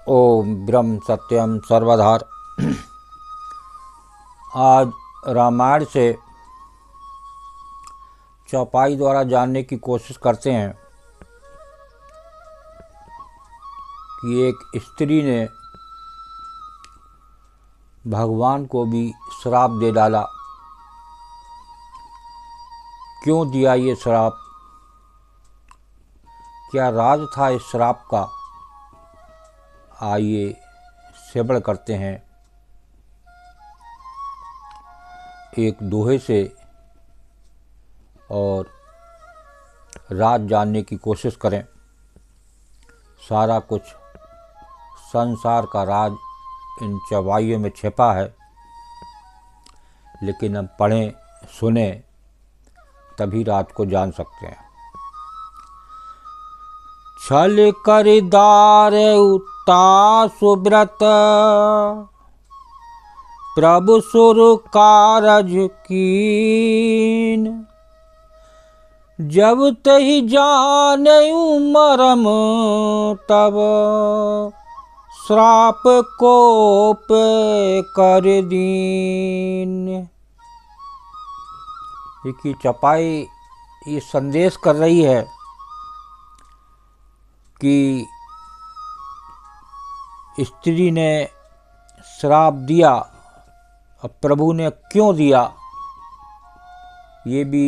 ओम ब्रह्म सत्यम सर्वधार। आज रामायण से चौपाई द्वारा जानने की कोशिश करते हैं कि एक स्त्री ने भगवान को भी श्राप दे डाला। क्यों दिया ये श्राप? क्या राज था इस श्राप का? आइए श्रवण करते हैं एक दोहे से और राज जानने की कोशिश करें। सारा कुछ संसार का राज इन चौपाइयों में छिपा है, लेकिन हम पढ़ें सुने तभी राज को जान सकते हैं। छल कर दार उता सुब्रत, प्रभु सुर कारज कीन। जब तहि जानऊ मरम, तब श्राप कोप कर दीन। देखिए, चौपाई ये संदेश कर रही है कि स्त्री ने श्राप दिया। अब प्रभु ने क्यों दिया, ये भी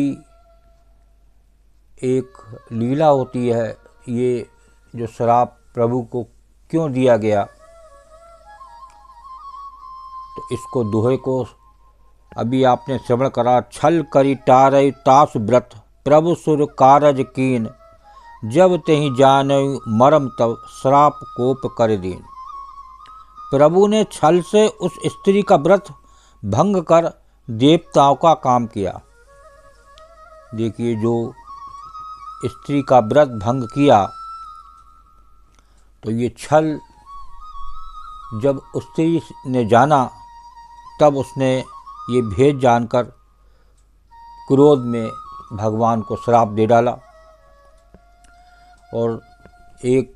एक लीला होती है। ये जो श्राप प्रभु को क्यों दिया गया, तो इसको दोहे को अभी आपने श्रवण करा। छल करी टारई तास व्रत, प्रभु सुर कारज कीन। जब तेहि जानऊ मरम, तब श्राप कोप कर दीन। प्रभु ने छल से उस स्त्री का व्रत भंग कर देवताओं का काम किया। देखिए, जो स्त्री का व्रत भंग किया, तो ये छल जब उस स्त्री ने जाना, तब उसने ये भेद जानकर क्रोध में भगवान को श्राप दे डाला। और एक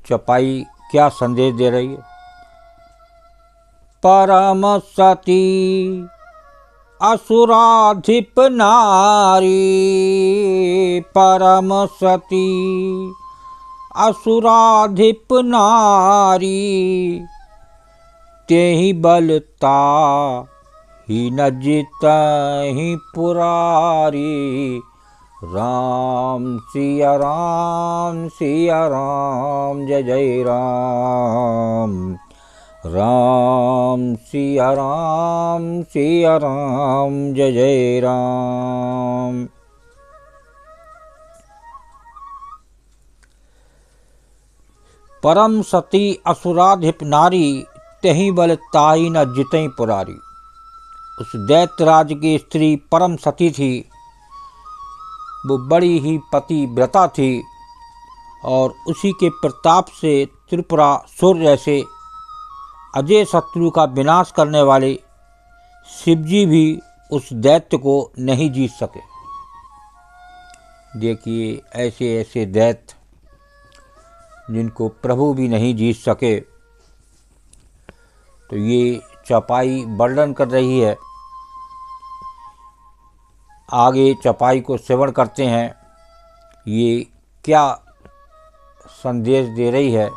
चौपाई क्या संदेश दे रही है? परम सती असुराधिप नारी, परम सती असुराधिप नारी। तेहि बलता ही न जितहि पुरारी। राम सिया राम, सिया राम, जय जय राम। राम सिया राम, सिया राम, जय जय राम। परम सती असुराधिप नारी, तेहि बल ताई न जितई पुरारी। उस दैत्यराज की स्त्री परम सती थी। वो बड़ी ही पतिव्रता थी और उसी के प्रताप से त्रिपुरासुर जैसे अजय शत्रु का विनाश करने वाले शिवजी भी उस दैत्य को नहीं जीत सके। देखिए, ऐसे ऐसे दैत्य जिनको प्रभु भी नहीं जीत सके। तो ये चौपाई वर्णन कर रही है। आगे चौपाई को श्रवण करते हैं, ये क्या संदेश दे रही है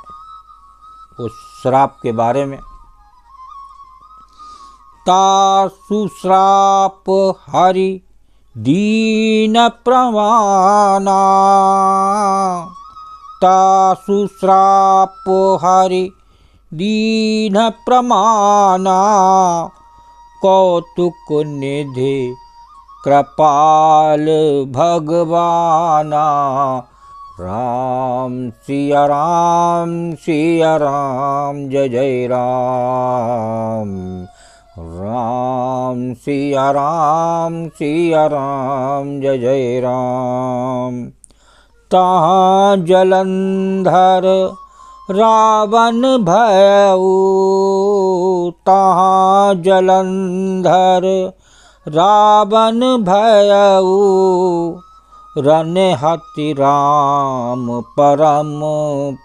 उस श्राप के बारे में। तासु श्राप हरि दीन प्रमाना, तासु श्राप हरि दीन प्रमाना। कौतुक निधि कृपाल भगवाना। राम सिया राम, सिया राम, जय जय राम। राम सिया राम, सिया राम, जय जय राम। तहाँ जलंधर रावण भयऊ, तहाँ जलंधर रावण भयऊ। रन हति राम परम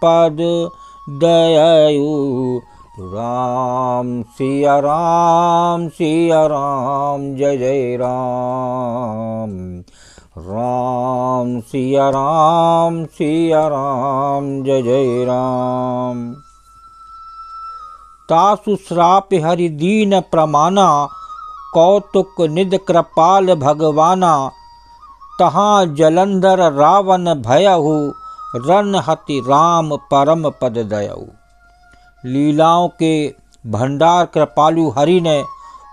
पद दयायु। राम सिया राम जय जय राम। राम सिया राम जय जय राम। तासु श्राप हरि दीन प्रमाना, कौतुक निध कृपाल भगवाना। तहाँ जलंधर रावण भयहु, रन हति राम परम पद दयऊ। लीलाओं के भंडार कृपालु हरि ने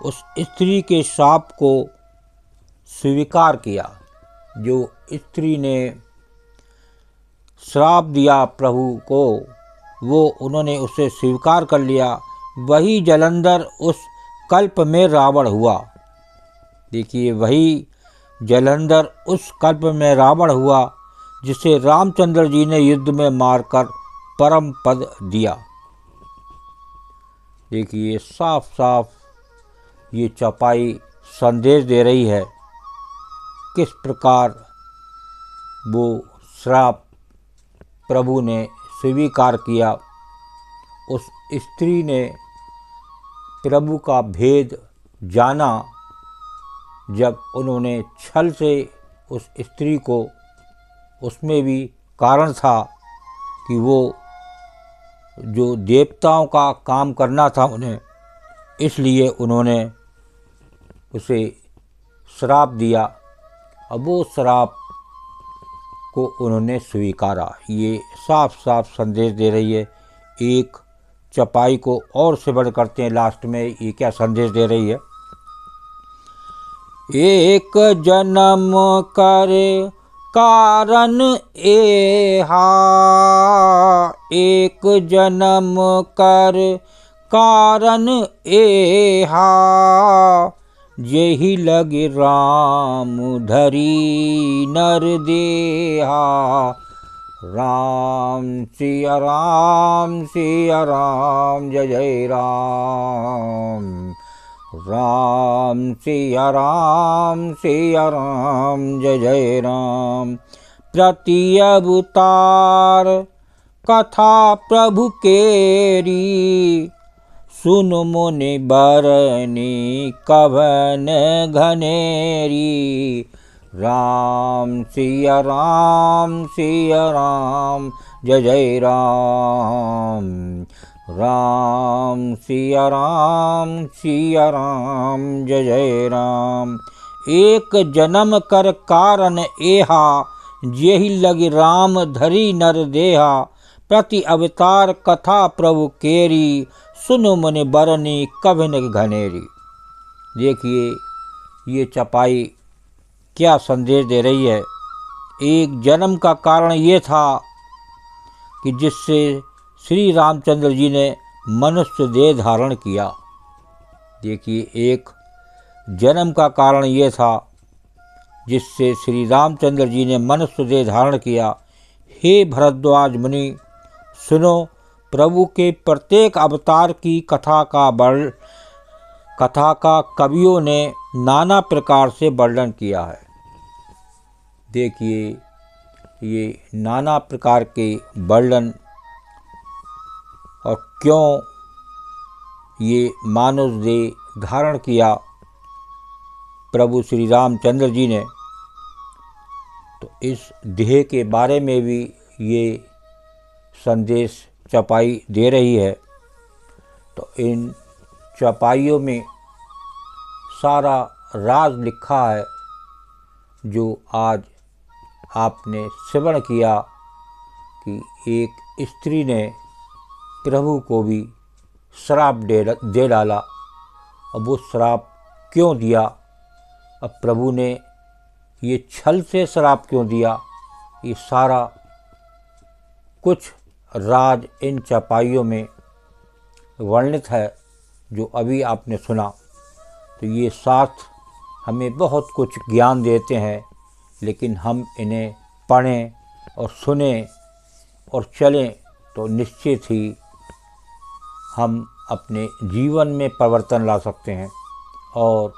उस स्त्री के शाप को स्वीकार किया। जो स्त्री ने श्राप दिया प्रभु को, वो उन्होंने उसे स्वीकार कर लिया। वही जलंधर उस कल्प में रावण हुआ। देखिए, वही जलंधर उस कल्प में रावण हुआ जिसे रामचंद्र जी ने युद्ध में मारकर परम पद दिया। देखिए, साफ साफ ये चौपाई संदेश दे रही है किस प्रकार वो श्राप प्रभु ने स्वीकार किया। उस स्त्री ने प्रभु का भेद जाना जब उन्होंने छल से उस स्त्री को, उसमें भी कारण था कि वो जो देवताओं का काम करना था उन्हें, इसलिए उन्होंने उसे श्राप दिया। अब वो श्राप को उन्होंने स्वीकारा। ये साफ साफ संदेश दे रही है। एक चपाई को और सिबड़ करते हैं लास्ट में, ये क्या संदेश दे रही है। एक जन्म कर कारण एहा, एक जन्म कर कारण एहा। जेहि लगे राम धरी नर देहा। राम सिया राम जय जय राम। राम सिया राम जय जय राम। प्रति अवतार कथा प्रभु केरी, सुन मुनि बरनी कवन घनेरी। राम सिया राम जय जय राम। राम सिया राम जय जय राम। एक जन्म कर कारण एहा, जेहि लगी राम धरी नर देहा। प्रति अवतार कथा प्रभु केरी, सुनो मुनि बरनी कभिन घनेरी। देखिए, ये चपाई क्या संदेश दे रही है। एक जन्म का कारण ये था कि जिससे श्री रामचंद्र जी ने मनुष्य देह धारण किया। देखिए, एक जन्म का कारण ये था जिससे श्री रामचंद्र जी ने मनुष्य देह धारण किया। हे भरद्वाज मुनि, सुनो, प्रभु के प्रत्येक अवतार की कथा का कवियों ने नाना प्रकार से वर्णन किया है। देखिए, ये नाना प्रकार के वर्णन और क्यों ये मानव देह धारण किया प्रभु श्री रामचंद्र जी ने, तो इस देह के बारे में भी ये संदेश चपाई दे रही है। तो इन चपाइयों में सारा राज लिखा है जो आज आपने श्रवण किया कि एक स्त्री ने प्रभु को भी श्राप दे डाला। अब वो श्राप क्यों दिया, अब प्रभु ने ये छल से श्राप क्यों दिया, ये सारा कुछ राज इन चपाइयों में वर्णित है जो अभी आपने सुना। तो ये साथ हमें बहुत कुछ ज्ञान देते हैं, लेकिन हम इन्हें पढ़ें और सुने और चलें तो निश्चित ही हम अपने जीवन में परिवर्तन ला सकते हैं। और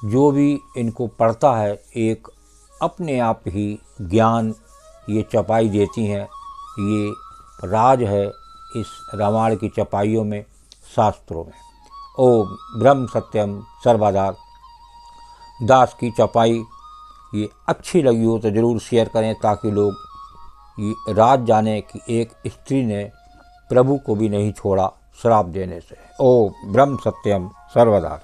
जो भी इनको पढ़ता है, एक अपने आप ही ज्ञान ये चपाई देती हैं। ये राज है इस रामायण की चपाइयों में, शास्त्रों में। ओम ब्रह्म सत्यम सर्वदा दास की चपाई ये अच्छी लगी हो तो ज़रूर शेयर करें, ताकि लोग ये राज जाने कि एक स्त्री ने प्रभु को भी नहीं छोड़ा श्राप देने से। ओम ब्रह्म सत्यम सर्वदा।